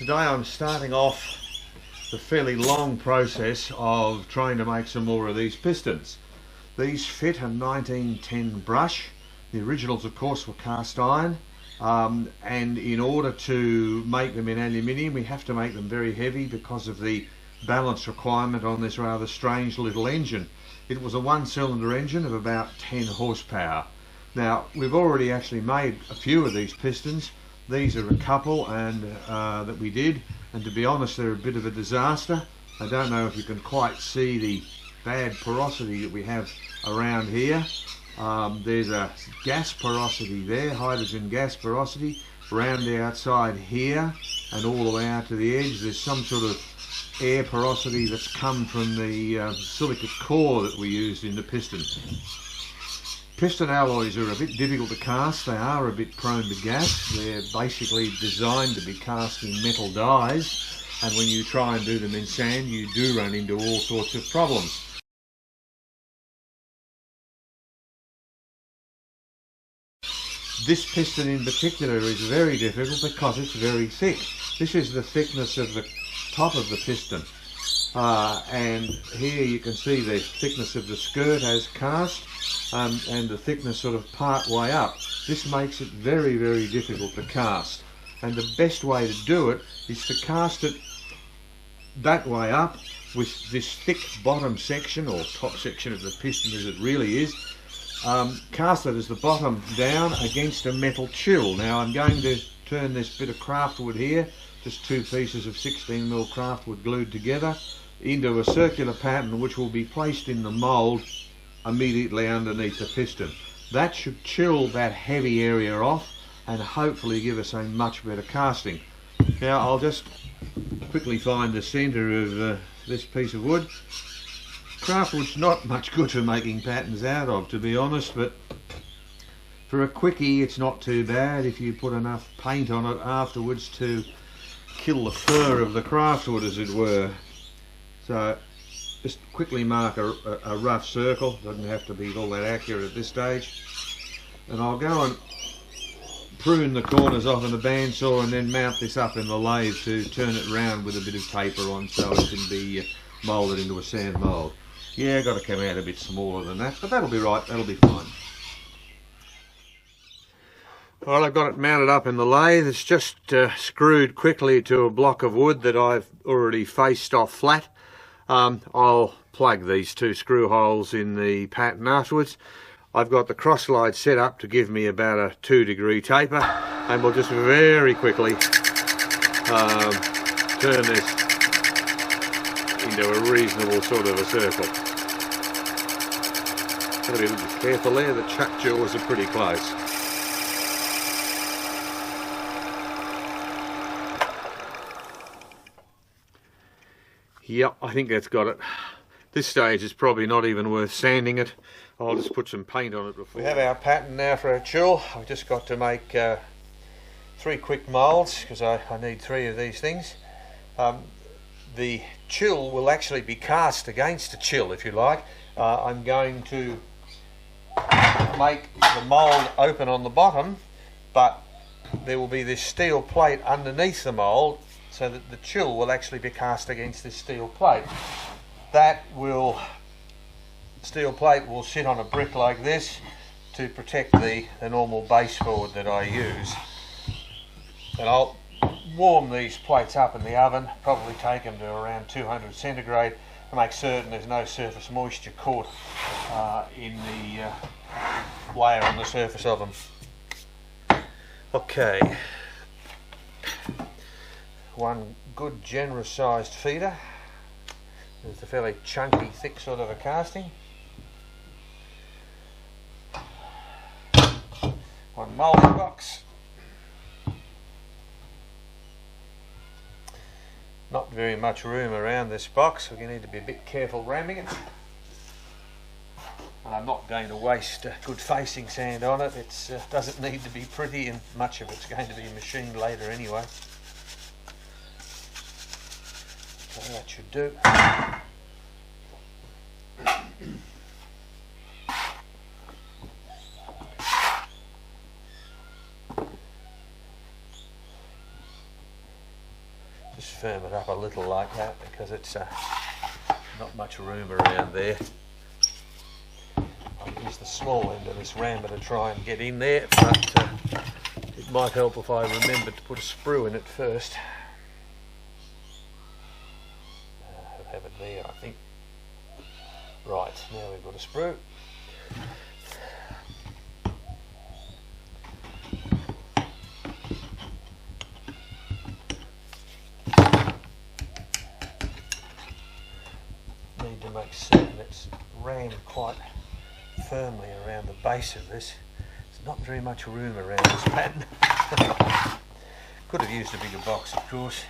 Today I'm starting off the fairly long process of trying to make some more of these pistons. These fit a 1910 brush. The originals of course were cast iron, and in order to make them in aluminium we have to make them very heavy because of the balance requirement on this rather strange little engine. It was a one-cylinder engine of about 10 horsepower. Now we've already actually made a few of these pistons. These are a couple and that we did, and to be honest they're a bit of a disaster. I don't know if you can quite see the bad porosity that we have around here. There's a gas porosity there, hydrogen gas porosity, around the outside here and all the way out to the edge. There's some sort of air porosity that's come from the silicate core that we used in the piston. Piston alloys are a bit difficult to cast. They are a bit prone to gas. They're basically designed to be cast in metal dies, and when you try and do them in sand you do run into all sorts of problems. This piston in particular is very difficult because it's very thick. This is the thickness of the top of the piston, and here you can see the thickness of the skirt as cast, and the thickness sort of part way up. This makes it very, very difficult to cast, and the best way to do it is to cast it that way up with this thick bottom section, or top section of the piston as it really is. Cast it as the bottom down against a metal chill. Now I'm going to turn this bit of craftwood here, just two pieces of 16mm craftwood glued together, into a circular pattern which will be placed in the mould immediately underneath the piston. That should chill that heavy area off and hopefully give us a much better casting. Now I'll just quickly find the centre of this piece of wood. Craftwood's not much good for making patterns out of, to be honest, but for a quickie it's not too bad if you put enough paint on it afterwards to kill the fur of the craftwood, as it were. So just quickly mark a rough circle. Doesn't have to be all that accurate at this stage, and I'll go and prune the corners off in the bandsaw and then mount this up in the lathe to turn it round with a bit of paper on so it can be moulded into a sand mould. Yeah, got to come out a bit smaller than that, but that'll be right, that'll be fine. Well, I've got it mounted up in the lathe. It's just screwed quickly to a block of wood that I've already faced off flat. I'll plug these two screw holes in the pattern afterwards. I've got the cross slide set up to give me about a 2-degree taper, and we'll just very quickly turn this into a reasonable sort of a circle. Got to be a little careful there, the chuck jaws are pretty close. Yep, I think that's got it. This stage is probably not even worth sanding it. I'll just put some paint on it before. We have our pattern now for our chill. I've just got to make 3 quick moulds because I need 3 of these things. The chill will actually be cast against the chill, if you like. I'm going to make the mould open on the bottom, but there will be this steel plate underneath the mould so that the chill will actually be cast against this steel plate. Steel plate will sit on a brick like this to protect the normal baseboard that I use. And I'll warm these plates up in the oven, probably take them to around 200 centigrade to make certain there's no surface moisture caught in the layer on the surface of them. Okay, one good generous sized feeder. It's a fairly chunky, thick sort of a casting. One moulding box. Not very much room around this box, so you need to be a bit careful ramming it. And I'm not going to waste good facing sand on it. It doesn't need to be pretty, and much of it's going to be machined later anyway. So that should do. firm it up a little like that, because it's not much room around there. I'll use the small end of this rammer to try and get in there, but it might help if I remembered to put a sprue in it first. I'll have it there, I think. Right, now we've got a sprue. Need to make certain it's rammed quite firmly around the base of this. There's not very much room around this pattern. Could have used a bigger box, of course.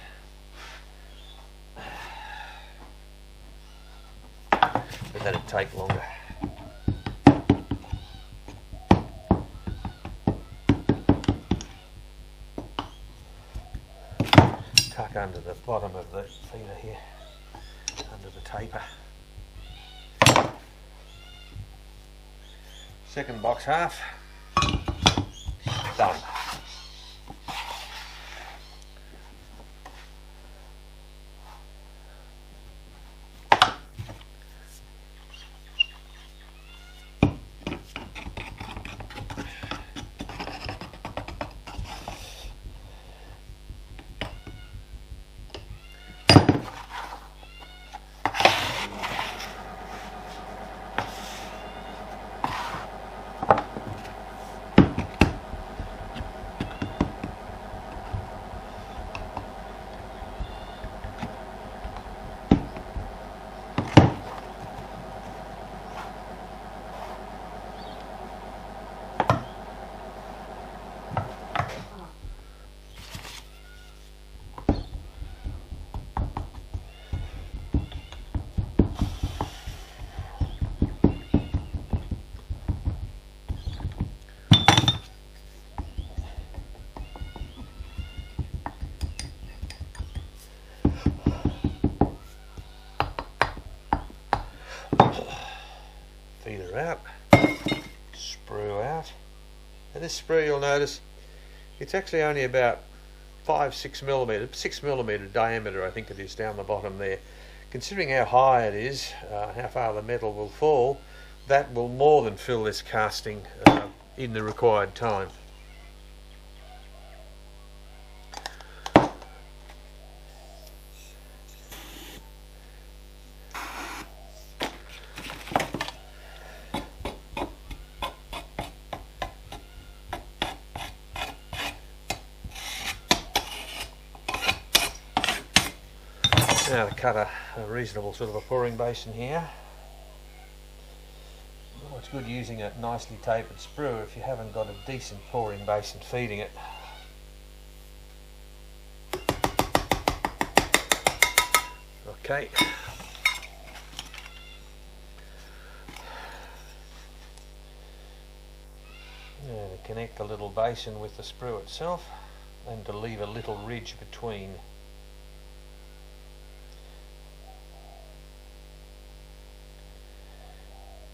But that'd take longer. Tuck under the bottom of the feeder here, under the taper. Second box half, done. Feeder out, sprue out. And this sprue, you'll notice, it's actually only about 6 millimetre diameter, I think it is, down the bottom there. Considering how high it is, how far the metal will fall, that will more than fill this casting in the required time. Now to cut a reasonable sort of a pouring basin here. Oh, it's good using a nicely tapered sprue if you haven't got a decent pouring basin feeding it. Okay. Now to connect the little basin with the sprue itself, and to leave a little ridge between.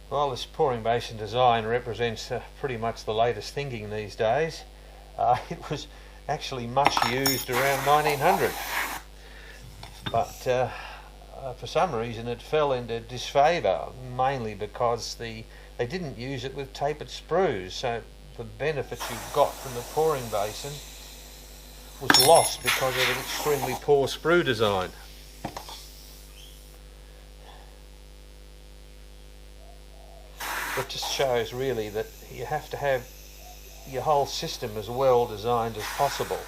While this pouring basin design represents pretty much the latest thinking these days, it was actually much used around 1900. But for some reason it fell into disfavour, mainly because they didn't use it with tapered sprues, so the benefit you got from the pouring basin was lost because of an extremely poor sprue design. It just shows really that you have to have your whole system as well designed as possible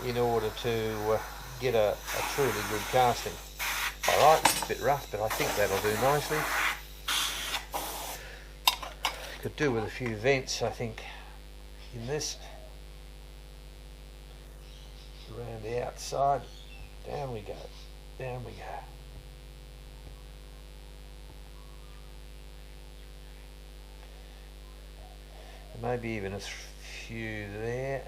in order to get a truly good casting. Alright, it's a bit rough, but I think that'll do nicely. Could do with a few vents, I think, in this. Around the outside. Down we go. Down we go. Maybe even a few there.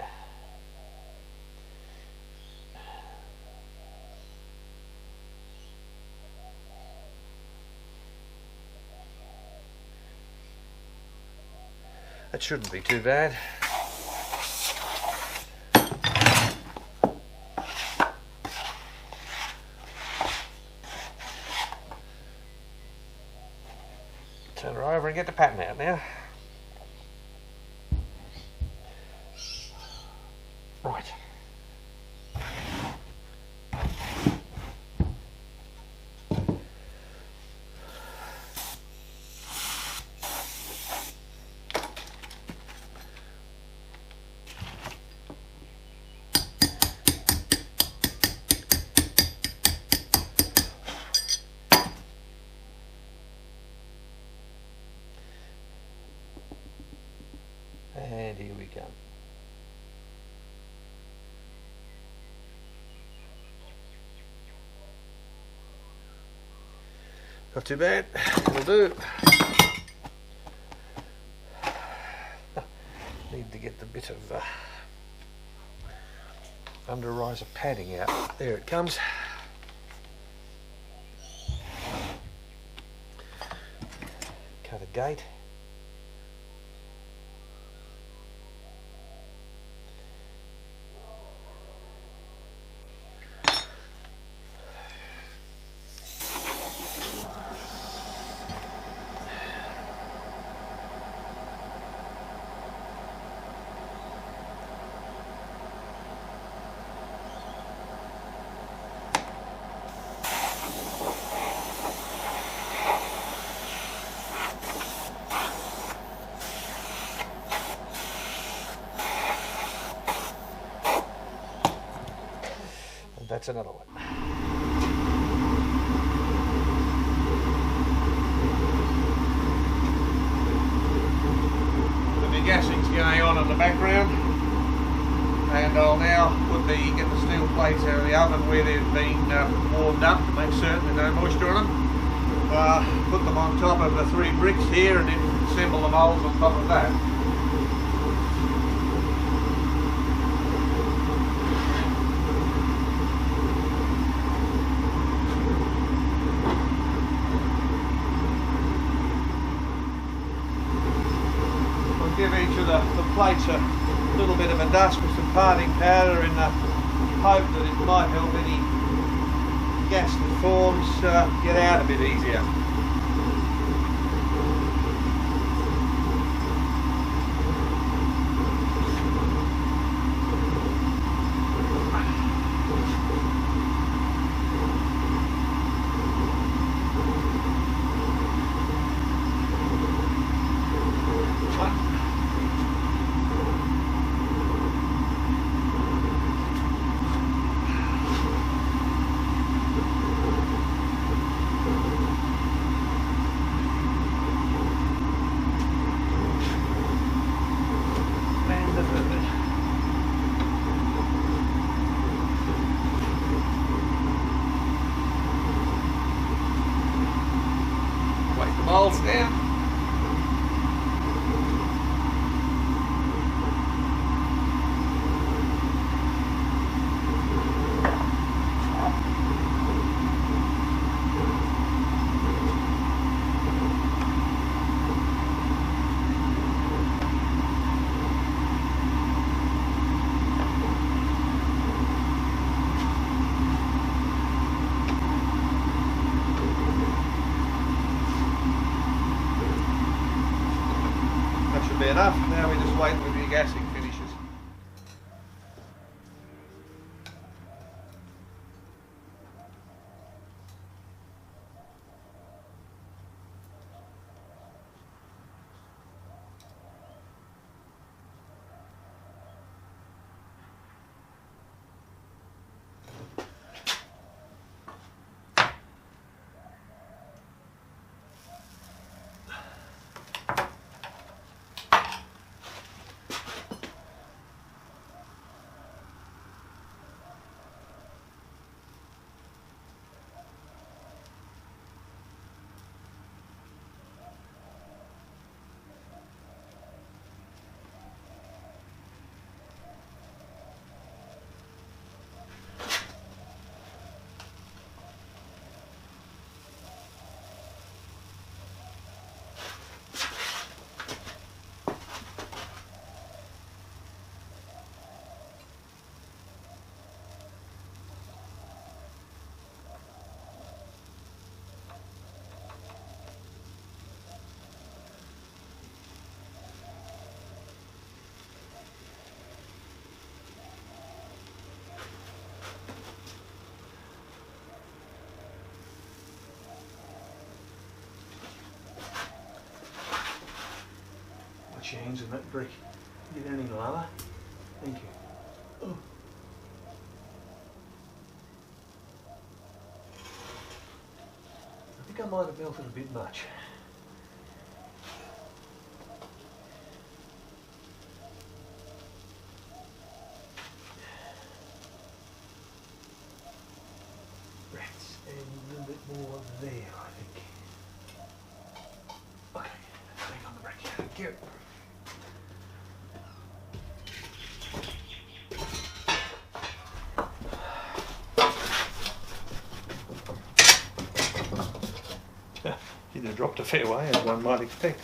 That shouldn't be too bad. Turn her over and get the pattern out now. Right. And here we go. Not too bad, it'll do. Need to get the bit of under riser padding out. There it comes. Cut a gate. That's another one. The degassing's going on in the background, and I'll now get the steel plates out of the oven where they've been warmed up to make certain there's no moisture on them. Put them on top of the 3 bricks here and then assemble the moulds on top of that. Give each of the plates a little bit of a dust with some parting powder in the hope that it might help any gas that forms get out a bit easier. Wipe the moulds down. Be enough. Now we just wait with the gassing finishes. chance in that brick. Get any lower? Thank you. Oh. I think I might have melted a bit much. Rats, and a little bit more there, I think. Okay, back on the brick. Thank you. You'd have dropped a fair way, as one might expect.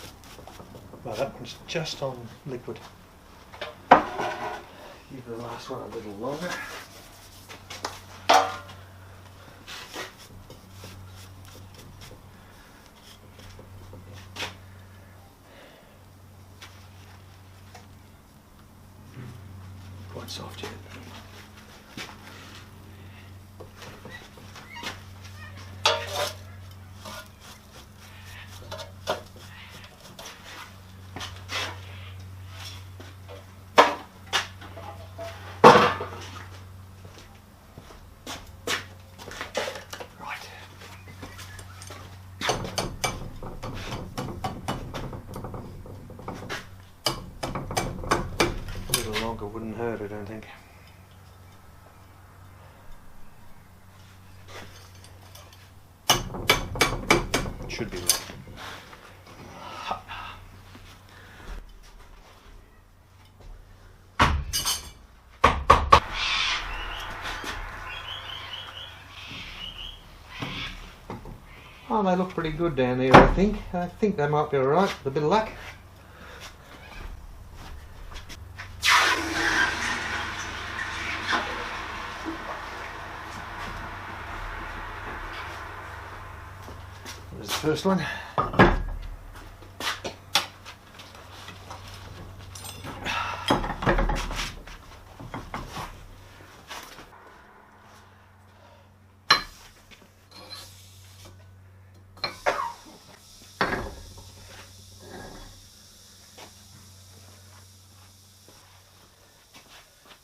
Well, that one's just on liquid. Give the last one a little longer. Quite soft yet. Wouldn't hurt, I don't think. It should be right. Oh, they look pretty good down there, I think. I think they might be alright with a bit of luck. There's the first one.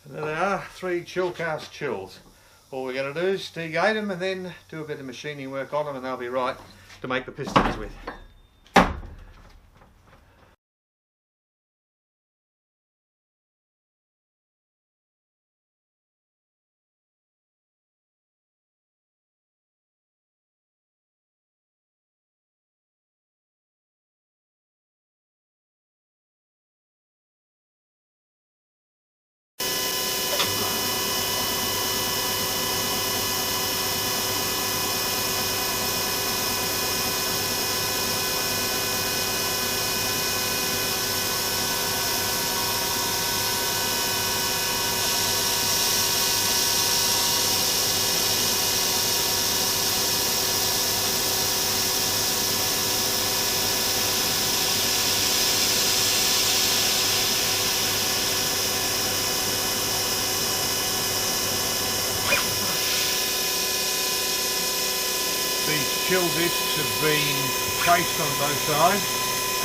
And there they are, 3 chill cast chills. All we're going to do is degate them and then do a bit of machining work on them, and they'll be right to make the pistons with. These chill discs have been traced on both sides,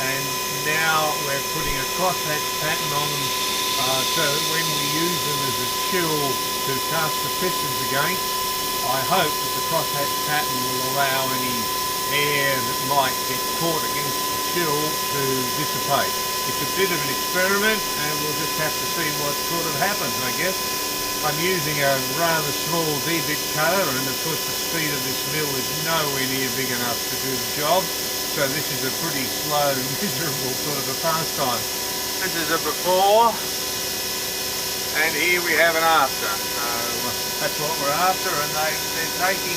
and now we're putting a crosshatch pattern on them so that when we use them as a chill to cast the pistons against, I hope that the crosshatch pattern will allow any air that might get caught against the chill to dissipate. It's a bit of an experiment, and we'll just have to see what sort of happens, I guess. I'm using a rather small D-bit cutter, and of course the speed of this mill is nowhere near big enough to do the job, so this is a pretty slow, miserable sort of a pastime. This is a before, and here we have an after. So that's what we're after, and they're taking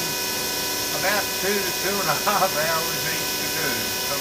about 2 to 2.5 hours each to do. So